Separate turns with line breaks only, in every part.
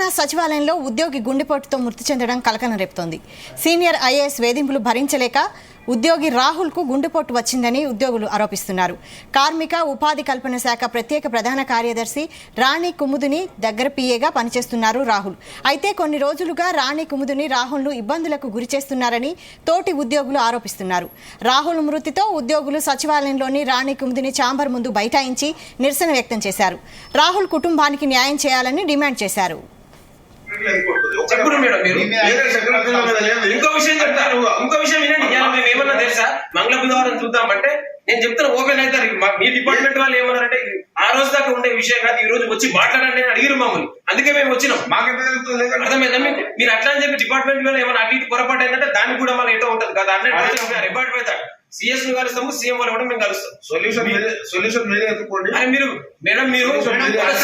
తెలంగాణ సచివాలయంలో ఉద్యోగి గుండెపోటుతో మృతి చెందడం కలకలం రేపుతోంది. సీనియర్ ఐఏఎస్ వేధింపులు భరించలేక ఉద్యోగి రాహుల్కు గుండెపోటు వచ్చిందని ఉద్యోగులు ఆరోపిస్తున్నారు. కార్మిక ఉపాధి కల్పన శాఖ ప్రత్యేక ప్రధాన కార్యదర్శి రాణి కుముదిని దగ్గర పిఏగా పనిచేస్తున్నారు రాహుల్. అయితే కొన్ని రోజులుగా రాణి కుముదిని రాహుల్ను ఇబ్బందులకు గురిచేస్తున్నారని తోటి ఉద్యోగులు ఆరోపిస్తున్నారు. రాహుల్ మృతితో ఉద్యోగులు సచివాలయంలోని రాణి కుముదిని ఛాంబర్ ముందు బైఠాయించి నిరసన వ్యక్తం చేశారు. రాహుల్ కుటుంబానికి న్యాయం చేయాలని డిమాండ్ చేశారు.
చెప్పుడు మేడం మీరు ఇంకో విషయం చెప్తాను. ఇంకో విషయం వినండి. మేము ఏమన్నా తెలుసా, మంగళ బుధవారం చూద్దామంటే నేను చెప్తాను ఓపెన్ అవుతారు. మీ డిపార్ట్మెంట్ వాళ్ళు ఏమన్నారంటే ఆ రోజు దాకా ఉండే విషయం కాదు, ఈ రోజు వచ్చి మాట్లాడండి అని అడిగిరు మమ్మల్ని. అందుకే మేము వచ్చినాం. అర్థమైందా మీకు? మీరు అట్లా అని చెప్పి డిపార్ట్మెంట్ వాళ్ళు ఏమన్నా అటు ఇటు పొరపాటు ఏంటంటే దానికి కూడా మళ్ళీ ఎటో ఉంటుంది కదా. అంటే రిపార్ట్ పెడతాడు. సిఎస్ ను కలుస్తాము, సీఎం వాళ్ళు కూడా మేము కలుస్తాం. సొల్యూషన్ మీరే ఎత్తుకోండి. అని మీరు మేడం, మీరు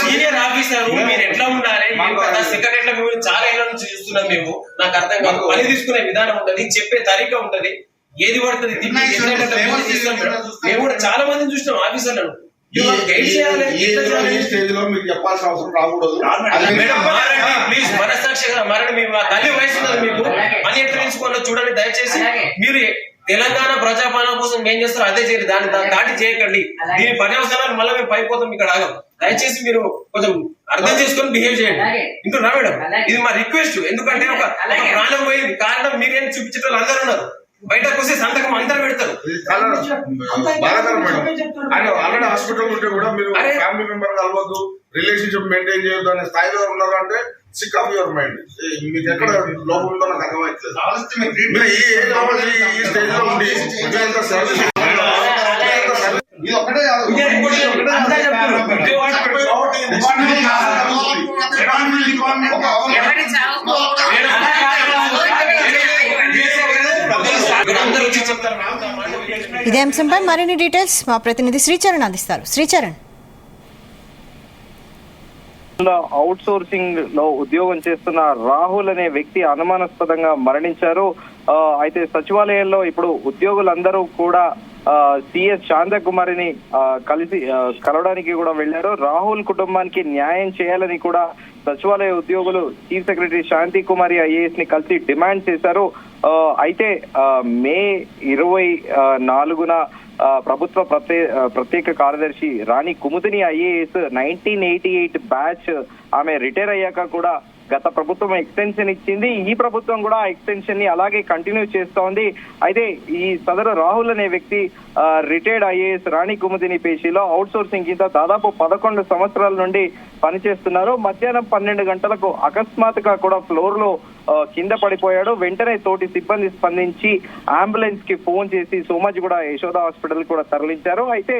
సీనియర్ ఆఫీసర్, మీరు ఎట్లా ఉండాలి, సెక్రటరీ మేము చాలా ఏళ్ళ నుంచి చూస్తున్నాం. మేము నాకు అర్థం కాదు. పని తీసుకునే విధానం ఉంటది, చెప్పే తరీకా ఉంటది, ఏది పడుతుంది మేము కూడా చాలా మందిని చూసినాం ఆఫీసర్లను. ప్లీజ్ మనస్సాక్షిగా మరణి. మేము తల్లి వయసు ఉన్నది మీకు. పని ఎట్లా తీసుకోవాలో చూడండి దయచేసి. మీరు తెలంగాణ ప్రజాపాలన కోసం ఏం చేస్తారో అదే చేయండి, దాన్ని దాటి చేయకండి. దీని పర్యవసానాలు మళ్ళీ మేము పైపోతాం, ఇక్కడ ఆగం. దయచేసి మీరు కొంచెం అర్థం చేసుకొని బిహేవ్ చేయండి. ఇంటున్నా మేడం, ఇది మా రిక్వెస్ట్. ఎందుకంటే ఒక ప్రాణం పోయింది, కారణం మీరేం చూపించే వాళ్ళు అందరూ ఉన్నారు. బయటకు వస్తే సంతకం అందరూ పెడతారు.
ఆల్రెడీ హాస్పిటల్ ఉంటే కూడా మీరు ఫ్యామిలీ మెంబర్ కలవద్దు, రిలేషన్షిప్ మెయింటైన్ చేయొద్దు అనే స్థాయిలో ఉన్నారు. అంటే సిక్ ఆఫ్ యువర్ మైండ్. మీకు ఎక్కడ లోపం ఉందో నాకు అర్థమవుతుంది. మీరు ఈ స్టేజ్ లో ఉండి సర్వీస్ ఇది ఒకటే
ఇదే అంశంపై మరిన్ని డీటెయిల్స్ మా ప్రతినిధి శ్రీచరణ్ అందిస్తారు. శ్రీచరణ్,
అవుట్ సోర్సింగ్ లో ఉద్యోగం చేస్తున్న రాహుల్ అనే వ్యక్తి అనుమానాస్పదంగా మరణించారు. అయితే సచివాలయంలో ఇప్పుడు ఉద్యోగులందరూ కూడా సిఎస్ శాంతకుమారిని కలవడానికి కూడా వెళ్లారు. రాహుల్ కుటుంబానికి న్యాయం చేయాలని కూడా సచివాలయ ఉద్యోగులు చీఫ్ సెక్రటరీ శాంతి కుమారి ఐఏఎస్ ని కలిసి డిమాండ్ చేశారు. అయితే మే 24న ప్రభుత్వ ప్రత్యేక కార్యదర్శి రాణి కుముదిని ఐఏఎస్ 1988 బ్యాచ్ ఆమె రిటైర్ అయ్యాక కూడా గత ప్రభుత్వం ఎక్స్టెన్షన్ ఇచ్చింది. ఈ ప్రభుత్వం కూడా ఆ ఎక్స్టెన్షన్ ని అలాగే కంటిన్యూ చేస్తోంది. అయితే ఈ సదరు రాహుల్ అనే వ్యక్తి రిటైర్డ్ ఐఏఎస్ రాణి కుముదిని పేషీలో అవుట్ సోర్సింగ్ కింద దాదాపు 11 సంవత్సరాల నుండి పనిచేస్తున్నారు. మధ్యాహ్నం 12 గంటలకు అకస్మాత్తుగా కూడా ఫ్లోర్ లో కింద పడిపోయాడు. వెంటనే తోటి సిబ్బంది స్పందించి అంబులెన్స్ కి ఫోన్ చేసి సోమాజిగూడ యశోద హాస్పిటల్ కూడా తరలించారు. అయితే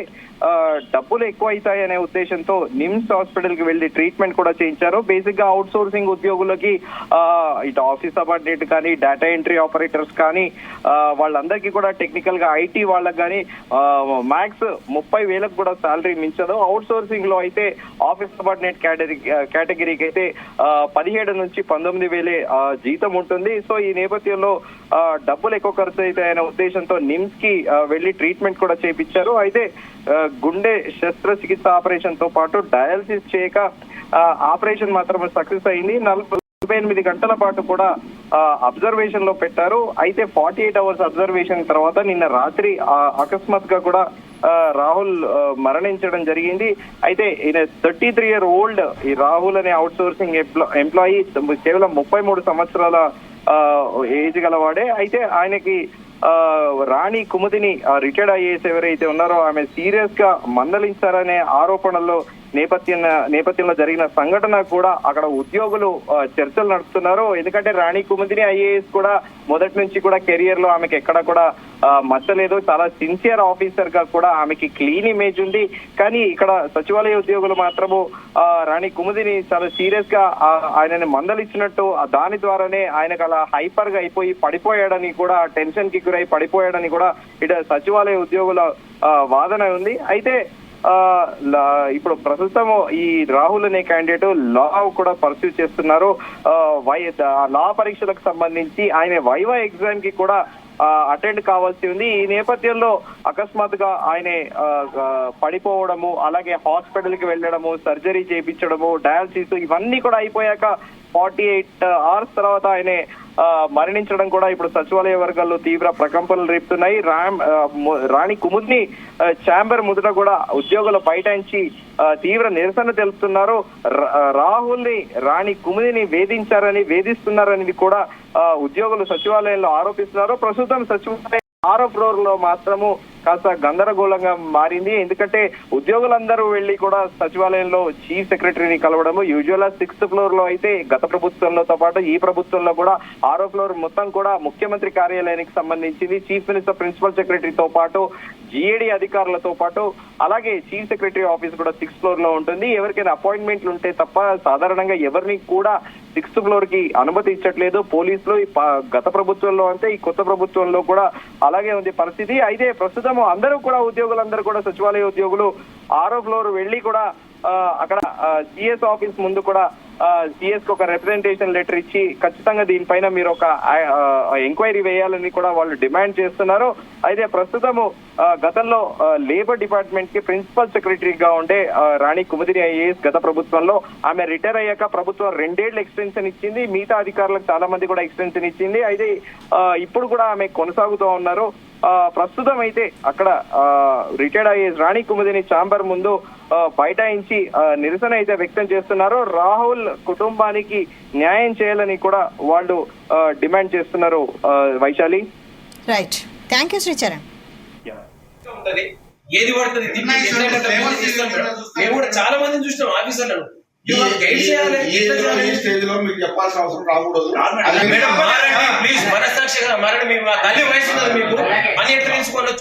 డబ్బులు ఎక్కువ అవుతాయనే ఉద్దేశంతో నిమ్స్ హాస్పిటల్ కి వెళ్లి ట్రీట్మెంట్ కూడా చేయించారు. బేసిక్ గా అవుట్ సోర్సింగ్ ఉద్యోగులకి ఇటు ఆఫీస్ సబార్డినేట్ కానీ, డేటా ఎంట్రీ ఆపరేటర్స్ కానీ, వాళ్ళందరికీ కూడా టెక్నికల్ గా ఐటీ వాళ్ళకి కానీ మ్యాక్స్ 30,000 కూడా శాలరీ మించదు. అవుట్ సోర్సింగ్ లో అయితే ఆఫీస్ సబార్డినేట్ కేటగిరీకి అయితే 17 నుంచి 19,000 జీతం ఉంటుంది. సో ఈ నేపథ్యంలో డబ్బులు ఎక్కువ ఖర్చు అవుతాయనే ఉద్దేశంతో నిమ్స్ కి వెళ్లి ట్రీట్మెంట్ కూడా చేయించారు. అయితే గుండె శస్త్రచికిత్స ఆపరేషన్ తో పాటు డయాలసిస్ చేయక ఆపరేషన్ మాత్రం సక్సెస్ అయింది. 48 గంటల పాటు కూడా అబ్జర్వేషన్ లో పెట్టారు. అయితే 48 అవర్స్ అబ్జర్వేషన్ తర్వాత నిన్న రాత్రి అకస్మాత్తుగా కూడా రాహుల్ మరణించడం జరిగింది. అయితే ఈయన 33-year-old ఈ రాహుల్ అనే అవుట్ సోర్సింగ్ ఎంప్లాయీ, కేవలం 33 సంవత్సరాల ఏజ్ గలవాడే. అయితే ఆయనకి రాణి కుముదిని రిటైర్డ్ ఐఏఎస్ ఎవరైతే ఉన్నారో ఆమె సీరియస్ గా మందలించారనే ఆరోపణల్లో నేపథ్యంలో జరిగిన సంఘటన కూడా అక్కడ ఉద్యోగులు చర్చలు నడుపుతున్నారు. ఎందుకంటే రాణి కుముదిని ఐఏఎస్ కూడా మొదటి నుంచి కూడా కెరియర్ లో ఆమెకి ఎక్కడ కూడా మచ్చలేదు. చాలా సిన్సియర్ ఆఫీసర్ గా కూడా ఆమెకి క్లీన్ ఇమేజ్ ఉంది. కానీ ఇక్కడ సచివాలయ ఉద్యోగులు మాత్రము రాణి కుముదిని చాలా సీరియస్ గా ఆయనని మందలిచ్చినట్టు, దాని ద్వారానే ఆయనకు అలా హైపర్ గా అయిపోయి పడిపోయాడని కూడా, టెన్షన్ కి గురై పడిపోయాడని కూడా ఇటు సచివాలయ ఉద్యోగుల వాదన ఉంది. అయితే ఇప్పుడు ప్రస్తుతం ఈ రాహుల్ అనే క్యాండిడేట్ లా కూడా పర్సూ చేస్తున్నారు. లా పరీక్షలకు సంబంధించి ఆయన వైవా ఎగ్జామ్ కి కూడా అటెండ్ కావాల్సి ఉంది. ఈ నేపథ్యంలో అకస్మాత్తుగా ఆయన పడిపోవడము, అలాగే హాస్పిటల్ కి వెళ్ళడము, సర్జరీ చేయించడము, డయాలసిస్ ఇవన్నీ కూడా అయిపోయాక 48 hours తర్వాత ఆయన మరణించడం కూడా ఇప్పుడు సచివాలయ వర్గాల్లో తీవ్ర ప్రకంపనలు రేపుతున్నాయి. రాణి కుముద్ని ఛాంబర్ ముందుట కూడా ఉద్యోగులు బైఠాయించి తీవ్ర నిరసన తెలుపుతున్నారు. రాహుల్ ని రాణి కుముదిని వేధిస్తున్నారని కూడా ఉద్యోగులు సచివాలయంలో ఆరోపిస్తున్నారు. ప్రస్తుతం సచివాలయం 6వ ఫ్లోర్ లో మాత్రము కాస్త గందరగోళంగా మారింది. ఎందుకంటే ఉద్యోగులందరూ వెళ్లి కూడా సచివాలయంలో చీఫ్ సెక్రటరీని కలవడము. యూజువల్ 6th ఫ్లోర్ లో అయితే గత ప్రభుత్వంలో పాటు ఈ ప్రభుత్వంలో కూడా 6వ ఫ్లోర్ మొత్తం కూడా ముఖ్యమంత్రి కార్యాలయానికి సంబంధించింది. చీఫ్ మినిస్టర్, ప్రిన్సిపల్ సెక్రటరీతో పాటు GAD అధికారులతో పాటు అలాగే చీఫ్ సెక్రటరీ ఆఫీస్ కూడా 6th ఫ్లోర్ లో ఉంటుంది. ఎవరికైనా అపాయింట్మెంట్లు ఉంటే తప్ప సాధారణంగా ఎవరిని కూడా 6th ఫ్లోర్ కి అనుమతి ఇచ్చట్లేదు పోలీసులు. గత ప్రభుత్వంలో అంటే ఈ కొత్త ప్రభుత్వంలో కూడా అలాగే ఉంది పరిస్థితి. అయితే ప్రస్తుతం ఉద్యోగులందరూ కూడా సచివాలయ ఉద్యోగులు 6వ ఫ్లోర్ వెళ్లి కూడా అక్కడ CS ఆఫీస్ ముందు కూడా CS కి ఒక రిప్రజెంటేషన్ లెటర్ ఇచ్చి ఖచ్చితంగా దీనిపైన మీరు ఒక ఎంక్వైరీ వేయాలని కూడా వాళ్ళు డిమాండ్ చేస్తున్నారు. అయితే ప్రస్తుతము గతంలో లేబర్ డిపార్ట్మెంట్ కి ప్రిన్సిపల్ సెక్రటరీగా ఉండే రాణి కుముదిని IAS గత ప్రభుత్వంలో ఆమె రిటైర్ అయ్యాక ప్రభుత్వం 2 ఏళ్లు ఎక్స్టెన్షన్ ఇచ్చింది. మిగతా అధికారులకు చాలా మంది కూడా ఎక్స్టెన్షన్ ఇచ్చింది. అయితే ఇప్పుడు కూడా ఆమె కొనసాగుతూ ఉన్నారు. ప్రస్తుతం అయితే అక్కడ రిటైర్డ్ IAS రాణి కుముదిని ఛాంబర్ ముందు బైఠాయించి నిరసన అయితే వ్యక్తం చేస్తున్నారు. రాహుల్ కుటుంబానికి న్యాయం చేయాలని కూడా వాళ్ళు డిమాండ్ చేస్తున్నారు. Vaishali,
right, thank you Sricharan.
ఉంటది ఏది పడుతుంది మేము కూడా చాలా మందిని చూసినాం ఆఫీసర్లను. గైడ్ చేయాలి.
ఈ స్టేజ్ లో మీకు చెప్పాల్సిన అవసరం రాకూడదు.
ప్లీజ్ మనస్సాక్షిగా మారండి. మేము తల్లి వయసు ఉన్నది మీకు అని ఎట్లా తెలుసుకోవాలి.